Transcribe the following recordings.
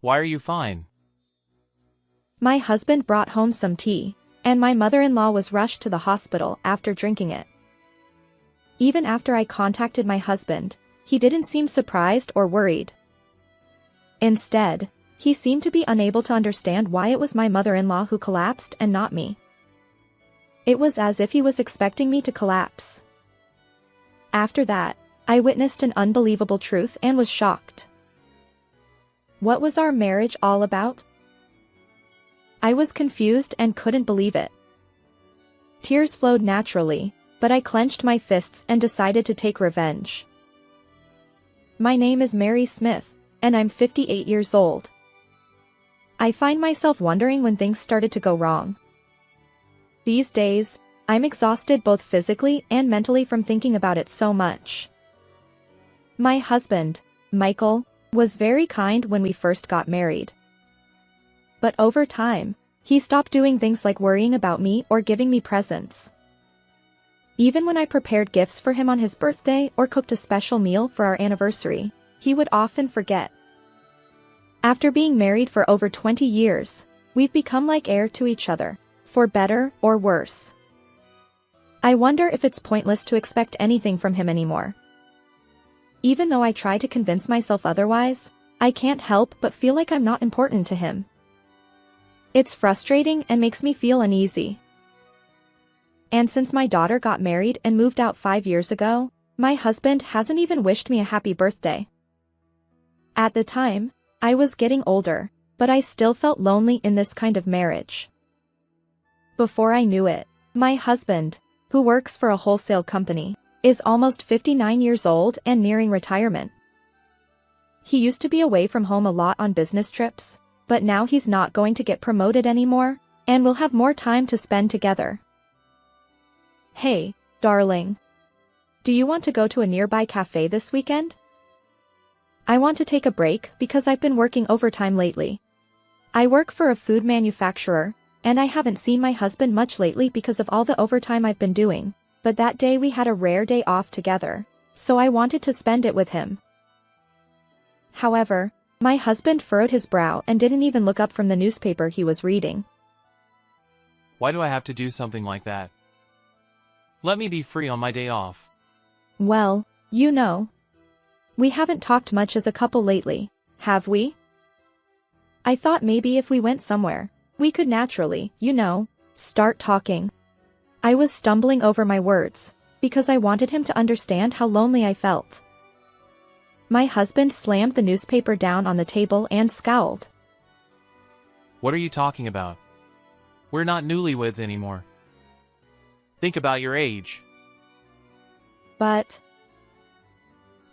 Why are you fine? My husband brought home some tea, and my mother-in-law was rushed to the hospital after drinking it. Even after I contacted my husband, he didn't seem surprised or worried. Instead, he seemed to be unable to understand why it was my mother-in-law who collapsed and not me. It was as if he was expecting me to collapse. After that, I witnessed an unbelievable truth and was shocked. What was our marriage all about? I was confused and couldn't believe it. Tears flowed naturally, but I clenched my fists and decided to take revenge. My name is Mary Smith, and I'm 58 years old. I find myself wondering when things started to go wrong. These days, I'm exhausted both physically and mentally from thinking about it so much. My husband, Michael, was very kind when we first got married. But over time, he stopped doing things like worrying about me or giving me presents. Even when I prepared gifts for him on his birthday or cooked a special meal for our anniversary, he would often forget. After being married for over 20 years, we've become like air to each other, for better or worse. I wonder if it's pointless to expect anything from him anymore. Even though I try to convince myself otherwise, I can't help but feel like I'm not important to him. It's frustrating and makes me feel uneasy. And since my daughter got married and moved out 5 years ago, my husband hasn't even wished me a happy birthday. At the time, I was getting older, but I still felt lonely in this kind of marriage. Before I knew it, my husband, who works for a wholesale company, is almost 59 years old and nearing retirement. He used to be away from home a lot on business trips, but now he's not going to get promoted anymore, and we'll have more time to spend together. Hey, darling. Do you want to go to a nearby cafe this weekend? I want to take a break because I've been working overtime lately. I work for a food manufacturer, and I haven't seen my husband much lately because of all the overtime I've been doing, but that day we had a rare day off together, so I wanted to spend it with him. However, my husband furrowed his brow and didn't even look up from the newspaper he was reading. Why do I have to do something like that? Let me be free on my day off. Well, you know. We haven't talked much as a couple lately, have we? I thought maybe if we went somewhere, we could naturally, start talking. I was stumbling over my words, because I wanted him to understand how lonely I felt. My husband slammed the newspaper down on the table and scowled. What are you talking about? We're not newlyweds anymore. Think about your age. But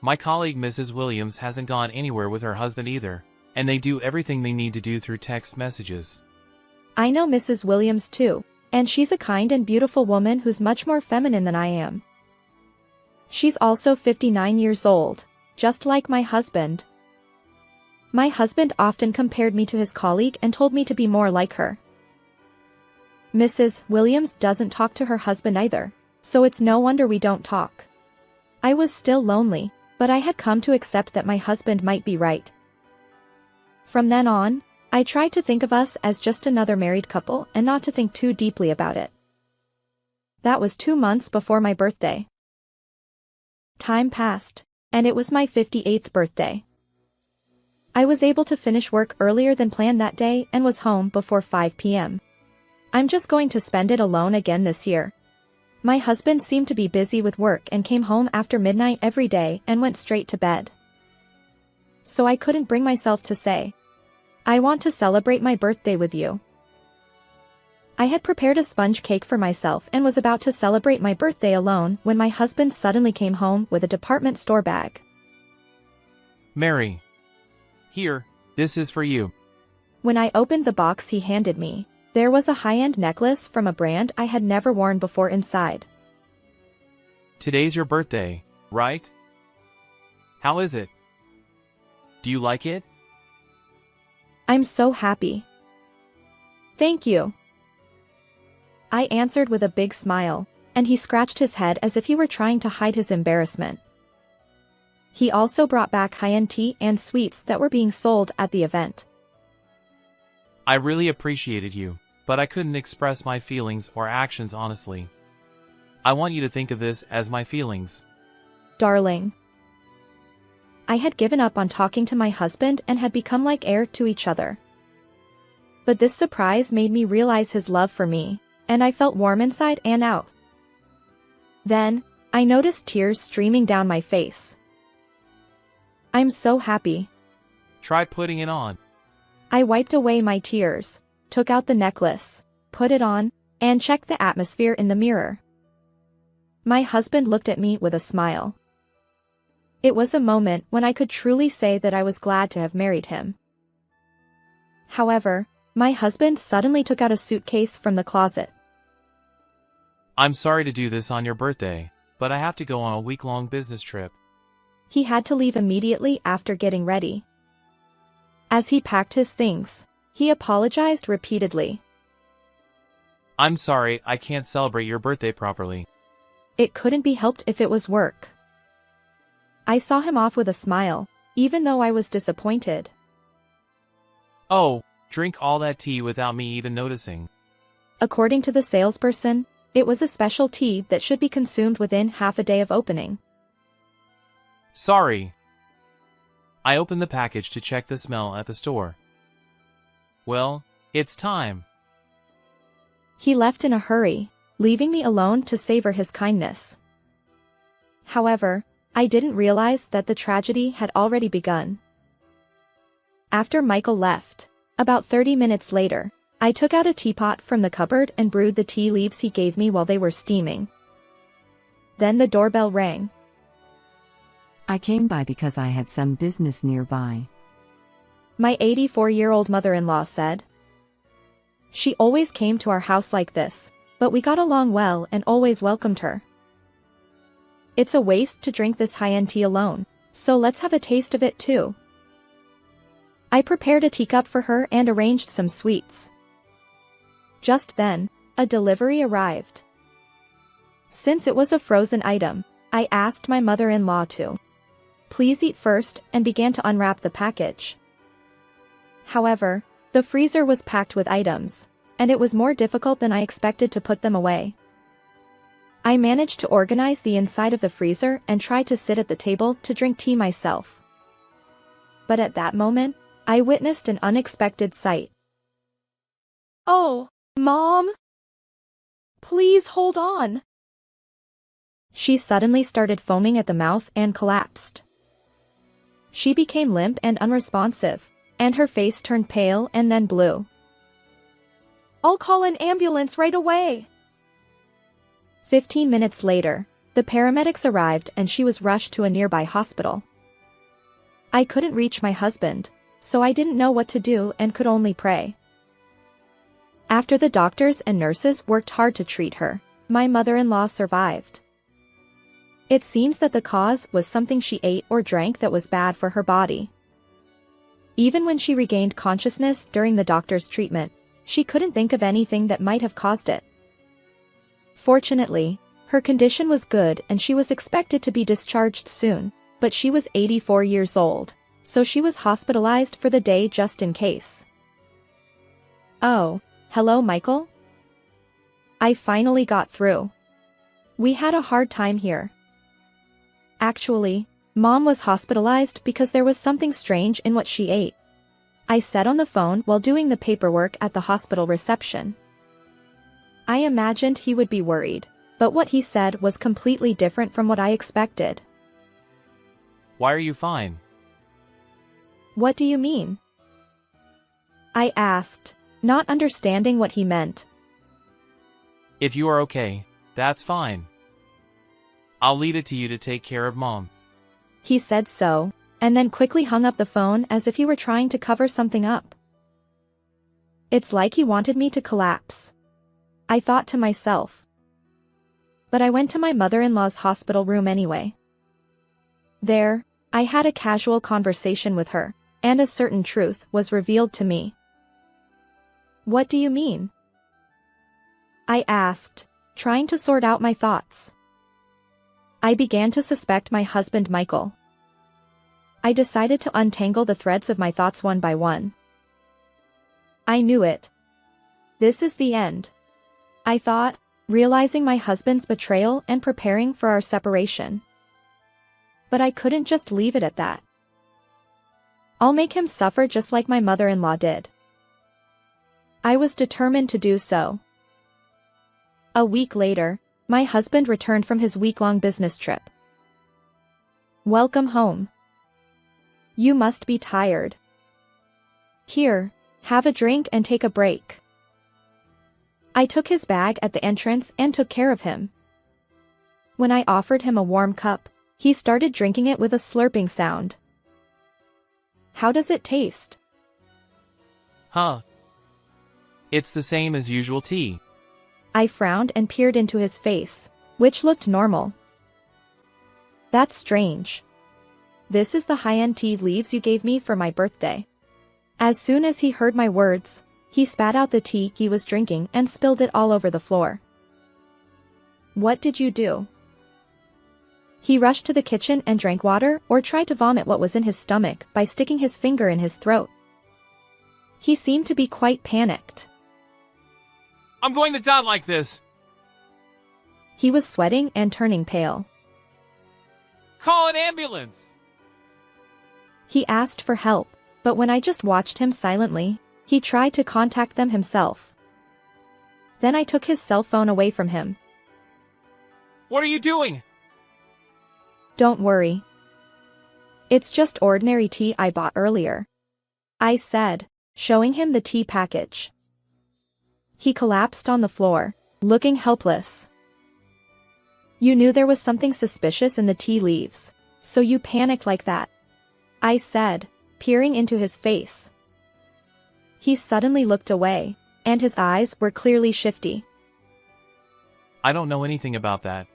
my colleague Mrs. Williams hasn't gone anywhere with her husband either, and they do everything they need to do through text messages. I know Mrs. Williams too, and she's a kind and beautiful woman who's much more feminine than I am. She's also 59 years old, just like my husband. My husband often compared me to his colleague and told me to be more like her. Mrs. Williams doesn't talk to her husband either, so it's no wonder we don't talk. I was still lonely, but I had come to accept that my husband might be right. From then on, I tried to think of us as just another married couple and not to think too deeply about it. That was 2 months before my birthday. Time passed, and it was my 58th birthday. I was able to finish work earlier than planned that day and was home before 5 p.m. I'm just going to spend it alone again this year. My husband seemed to be busy with work and came home after midnight every day and went straight to bed. So I couldn't bring myself to say, I want to celebrate my birthday with you. I had prepared a sponge cake for myself and was about to celebrate my birthday alone when my husband suddenly came home with a department store bag. Mary. Here, this is for you. When I opened the box he handed me, there was a high-end necklace from a brand I had never worn before inside. Today's your birthday, right? How is it? Do you like it? I'm so happy. Thank you. I answered with a big smile, and he scratched his head as if he were trying to hide his embarrassment. He also brought back high-end tea and sweets that were being sold at the event. I really appreciated you, but I couldn't express my feelings or actions honestly. I want you to think of this as my feelings. Darling. I had given up on talking to my husband and had become like air to each other. But this surprise made me realize his love for me, and I felt warm inside and out. Then, I noticed tears streaming down my face. I'm so happy. Try putting it on. I wiped away my tears, took out the necklace, put it on, and checked the atmosphere in the mirror. My husband looked at me with a smile. It was a moment when I could truly say that I was glad to have married him. However, my husband suddenly took out a suitcase from the closet. I'm sorry to do this on your birthday, but I have to go on a week-long business trip. He had to leave immediately after getting ready. As he packed his things, he apologized repeatedly. I'm sorry, I can't celebrate your birthday properly. It couldn't be helped if it was work. I saw him off with a smile, even though I was disappointed. Oh, drink all that tea without me even noticing. According to the salesperson, it was a special tea that should be consumed within half a day of opening. Sorry. I opened the package to check the smell at the store. Well, it's time. He left in a hurry, leaving me alone to savor his kindness. However, I didn't realize that the tragedy had already begun. After Michael left, about 30 minutes later, I took out a teapot from the cupboard and brewed the tea leaves he gave me while they were steaming. Then the doorbell rang. I came by because I had some business nearby. My 84-year-old mother-in-law said. She always came to our house like this, but we got along well and always welcomed her. It's a waste to drink this high-end tea alone, so let's have a taste of it too. I prepared a teacup for her and arranged some sweets. Just then, a delivery arrived. Since it was a frozen item, I asked my mother-in-law to please eat first and began to unwrap the package. However, the freezer was packed with items, and it was more difficult than I expected to put them away. I managed to organize the inside of the freezer and tried to sit at the table to drink tea myself. But at that moment, I witnessed an unexpected sight. Oh, Mom! Please hold on! She suddenly started foaming at the mouth and collapsed. She became limp and unresponsive, and her face turned pale and then blue. I'll call an ambulance right away! 15 minutes later, the paramedics arrived and she was rushed to a nearby hospital. I couldn't reach my husband, so I didn't know what to do and could only pray. After the doctors and nurses worked hard to treat her, my mother-in-law survived. It seems that the cause was something she ate or drank that was bad for her body. Even when she regained consciousness during the doctor's treatment, she couldn't think of anything that might have caused it. Fortunately, her condition was good and she was expected to be discharged soon, but she was 84 years old, so she was hospitalized for the day just in case. Oh, hello Michael? I finally got through. We had a hard time here. Actually, Mom was hospitalized because there was something strange in what she ate. I said on the phone while doing the paperwork at the hospital reception. I imagined he would be worried, but what he said was completely different from what I expected. Why are you fine? What do you mean? I asked, not understanding what he meant. If you are okay, that's fine. I'll leave it to you to take care of Mom. He said so, and then quickly hung up the phone as if he were trying to cover something up. It's like he wanted me to collapse. I thought to myself. But I went to my mother-in-law's hospital room anyway. There, I had a casual conversation with her, and a certain truth was revealed to me. What do you mean? I asked, trying to sort out my thoughts. I began to suspect my husband Michael. I decided to untangle the threads of my thoughts one by one. I knew it. This is the end, I thought, realizing my husband's betrayal and preparing for our separation. But I couldn't just leave it at that. I'll make him suffer just like my mother-in-law did. I was determined to do so. A week later, my husband returned from his week-long business trip. Welcome home. You must be tired. Here, have a drink and take a break. I took his bag at the entrance and took care of him. When I offered him a warm cup, he started drinking it with a slurping sound. How does it taste? Huh. It's the same as usual tea. I frowned and peered into his face, which looked normal. That's strange. This is the high-end tea leaves you gave me for my birthday. As soon as he heard my words, he spat out the tea he was drinking and spilled it all over the floor. What did you do? He rushed to the kitchen and drank water or tried to vomit what was in his stomach by sticking his finger in his throat. He seemed to be quite panicked. I'm going to die like this. He was sweating and turning pale. Call an ambulance. He asked for help, but when I just watched him silently, he tried to contact them himself. Then I took his cell phone away from him. What are you doing? Don't worry. It's just ordinary tea I bought earlier, I said, showing him the tea package. He collapsed on the floor, looking helpless. You knew there was something suspicious in the tea leaves, so you panicked like that, I said, peering into his face. He suddenly looked away, and his eyes were clearly shifty. I don't know anything about that.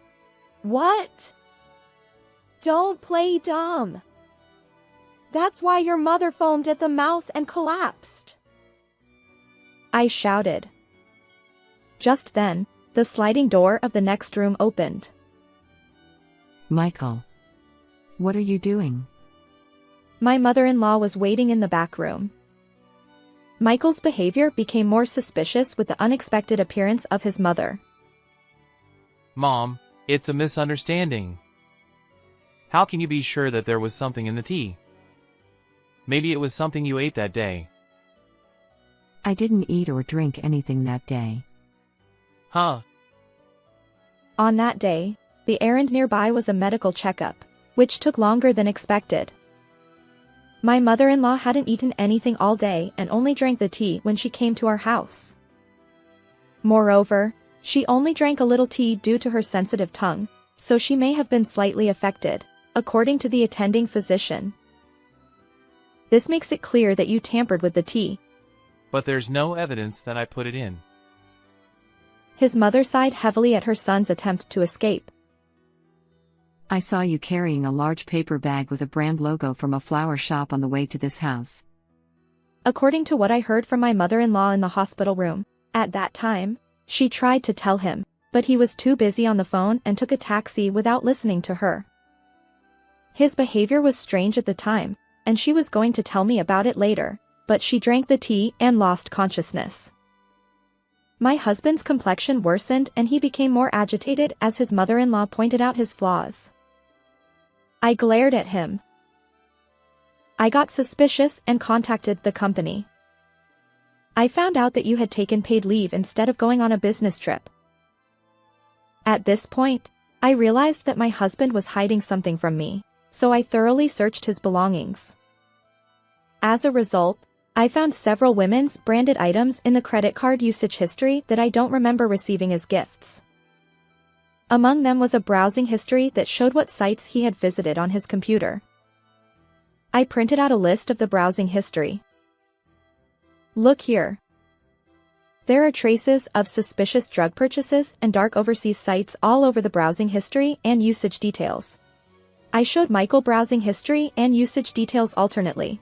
What? Don't play dumb. That's why your mother foamed at the mouth and collapsed, I shouted. Just then, the sliding door of the next room opened. Michael. What are you doing? My mother-in-law was waiting in the back room. Michael's behavior became more suspicious with the unexpected appearance of his mother. Mom, it's a misunderstanding. How can you be sure that there was something in the tea? Maybe it was something you ate that day. I didn't eat or drink anything that day. Huh. On that day, the errand nearby was a medical checkup, which took longer than expected. My mother-in-law hadn't eaten anything all day and only drank the tea when she came to our house. Moreover, she only drank a little tea due to her sensitive tongue, so she may have been slightly affected, according to the attending physician. This makes it clear that you tampered with the tea. But there's no evidence that I put it in. His mother sighed heavily at her son's attempt to escape. I saw you carrying a large paper bag with a brand logo from a flower shop on the way to this house. According to what I heard from my mother-in-law in the hospital room, at that time, she tried to tell him, but he was too busy on the phone and took a taxi without listening to her. His behavior was strange at the time, and she was going to tell me about it later, but she drank the tea and lost consciousness. My husband's complexion worsened and he became more agitated as his mother-in-law pointed out his flaws. I glared at him. I got suspicious and contacted the company. I found out that you had taken paid leave instead of going on a business trip. At this point, I realized that my husband was hiding something from me, so I thoroughly searched his belongings. As a result, I found several women's branded items in the credit card usage history that I don't remember receiving as gifts. Among them was a browsing history that showed what sites he had visited on his computer. I printed out a list of the browsing history. Look here. There are traces of suspicious drug purchases and dark overseas sites all over the browsing history and usage details. I showed Michael browsing history and usage details alternately.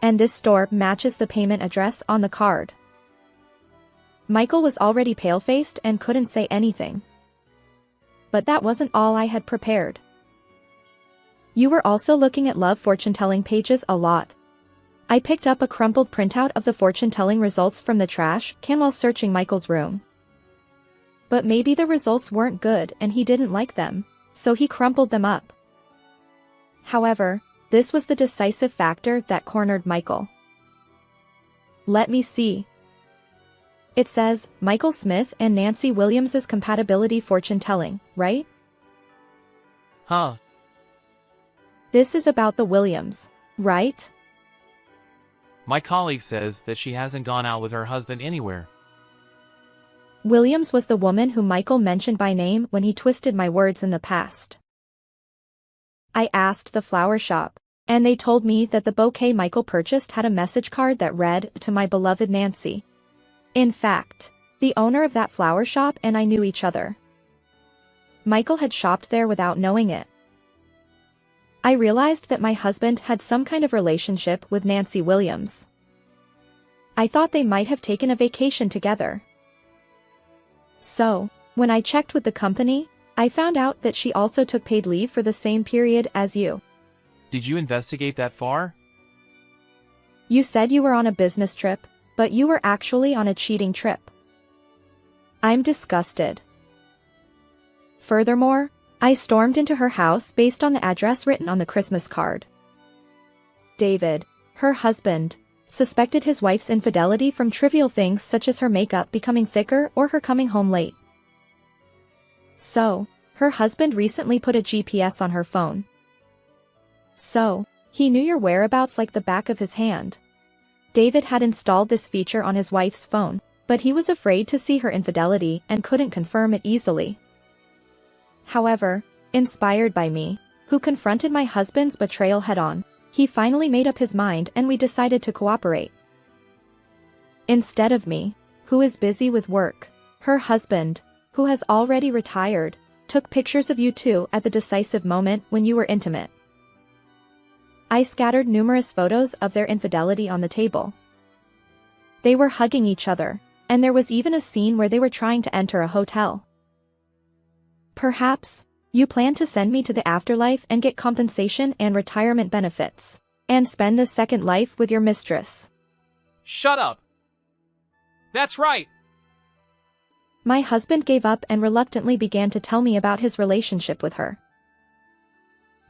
And this store matches the payment address on the card. Michael was already pale-faced and couldn't say anything. But that wasn't all I had prepared. You were also looking at love fortune-telling pages a lot. I picked up a crumpled printout of the fortune-telling results from the trash can while searching Michael's room. But maybe the results weren't good and he didn't like them, so he crumpled them up. However, this was the decisive factor that cornered Michael. Let me see. It says, Michael Smith and Nancy Williams's compatibility fortune-telling, right? Huh. This is about the Williams, right? My colleague says that she hasn't gone out with her husband anywhere. Williams was the woman who Michael mentioned by name when he twisted my words in the past. I asked the flower shop, and they told me that the bouquet Michael purchased had a message card that read, "To my beloved Nancy." In fact, the owner of that flower shop and I knew each other. Michael had shopped there without knowing it. I realized that my husband had some kind of relationship with Nancy Williams. I thought they might have taken a vacation together. So, when I checked with the company, I found out that she also took paid leave for the same period as you. Did you investigate that far? You said you were on a business trip, but you were actually on a cheating trip. I'm disgusted. Furthermore, I stormed into her house based on the address written on the Christmas card. David, her husband, suspected his wife's infidelity from trivial things such as her makeup becoming thicker or her coming home late. So, her husband recently put a GPS on her phone. So, he knew your whereabouts like the back of his hand. David had installed this feature on his wife's phone, but he was afraid to see her infidelity and couldn't confirm it easily. However, inspired by me, who confronted my husband's betrayal head-on, he finally made up his mind and we decided to cooperate. Instead of me, who is busy with work, her husband, who has already retired, took pictures of you two at the decisive moment when you were intimate. I scattered numerous photos of their infidelity on the table. They were hugging each other, and there was even a scene where they were trying to enter a hotel. Perhaps, you plan to send me to the afterlife and get compensation and retirement benefits, and spend the second life with your mistress. Shut up! That's right! My husband gave up and reluctantly began to tell me about his relationship with her.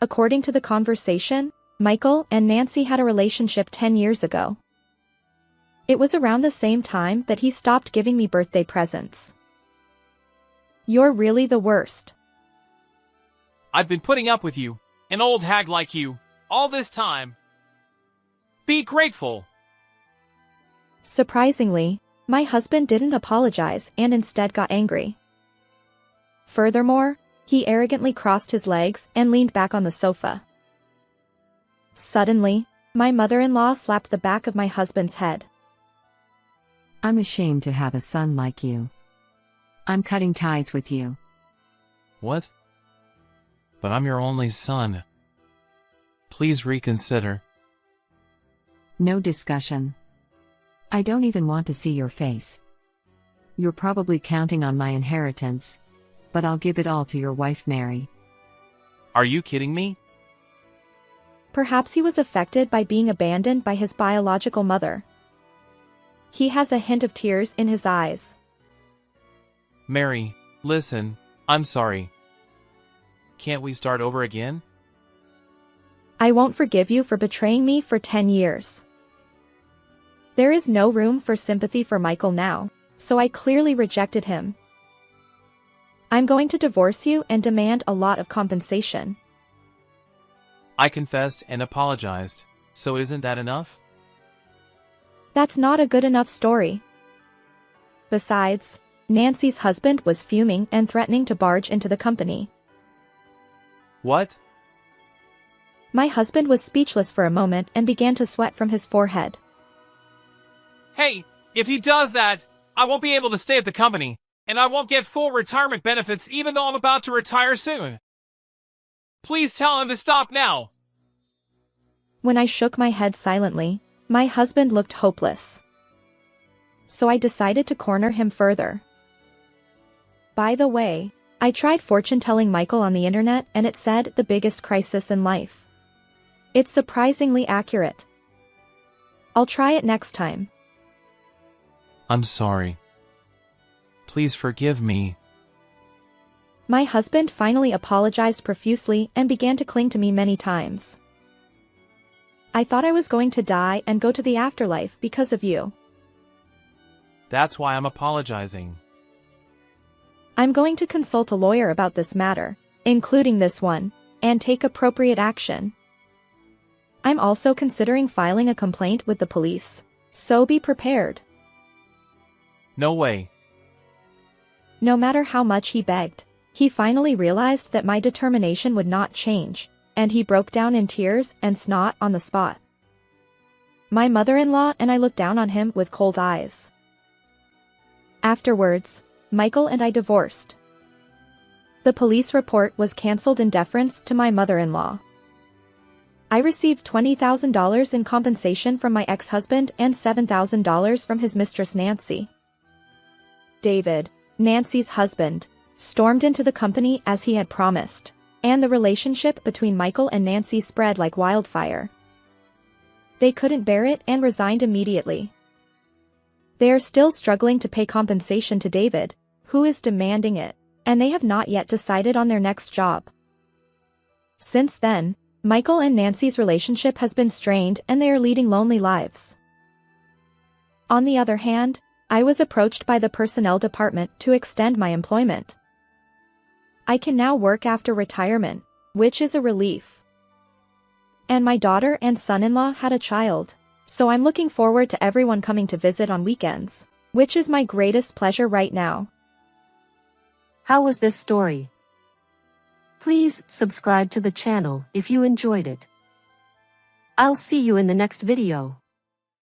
According to the conversation, Michael and Nancy had a relationship 10 years ago. It was around the same time that he stopped giving me birthday presents. You're really the worst. I've been putting up with you, an old hag like you, all this time. Be grateful! Surprisingly, my husband didn't apologize and instead got angry. Furthermore, he arrogantly crossed his legs and leaned back on the sofa. Suddenly, my mother-in-law slapped the back of my husband's head. I'm ashamed to have a son like you. I'm cutting ties with you. What? But I'm your only son. Please reconsider. No discussion. I don't even want to see your face. You're probably counting on my inheritance, but I'll give it all to your wife Mary. Are you kidding me? Perhaps he was affected by being abandoned by his biological mother. He has a hint of tears in his eyes. Mary, listen, I'm sorry. Can't we start over again? I won't forgive you for betraying me for 10 years. There is no room for sympathy for Michael now, so I clearly rejected him. I'm going to divorce you and demand a lot of compensation. I confessed and apologized, so isn't that enough? That's not a good enough story. Besides, Nancy's husband was fuming and threatening to barge into the company. What? My husband was speechless for a moment and began to sweat from his forehead. Hey, if he does that, I won't be able to stay at the company, and I won't get full retirement benefits even though I'm about to retire soon. Please tell him to stop now. When I shook my head silently, my husband looked hopeless. So I decided to corner him further. By the way, I tried fortune-telling Michael on the internet and it said the biggest crisis in life. It's surprisingly accurate. I'll try it next time. I'm sorry. Please forgive me. My husband finally apologized profusely and began to cling to me many times. I thought I was going to die and go to the afterlife because of you. That's why I'm apologizing. I'm going to consult a lawyer about this matter, including this one, and take appropriate action. I'm also considering filing a complaint with the police, so be prepared. No way. No matter how much he begged, he finally realized that my determination would not change, and he broke down in tears and snot on the spot. My mother-in-law and I looked down on him with cold eyes. Afterwards, Michael and I divorced. The police report was cancelled in deference to my mother-in-law. I received $20,000 in compensation from my ex-husband and $7,000 from his mistress Nancy. David, Nancy's husband, stormed into the company as he had promised, and the relationship between Michael and Nancy spread like wildfire. They couldn't bear it and resigned immediately. They are still struggling to pay compensation to David, who is demanding it, and they have not yet decided on their next job. Since then, Michael and Nancy's relationship has been strained and they are leading lonely lives. On the other hand, I was approached by the personnel department to extend my employment. I can now work after retirement, which is a relief. And my daughter and son-in-law had a child, so I'm looking forward to everyone coming to visit on weekends, which is my greatest pleasure right now. How was this story? Please subscribe to the channel if you enjoyed it. I'll see you in the next video.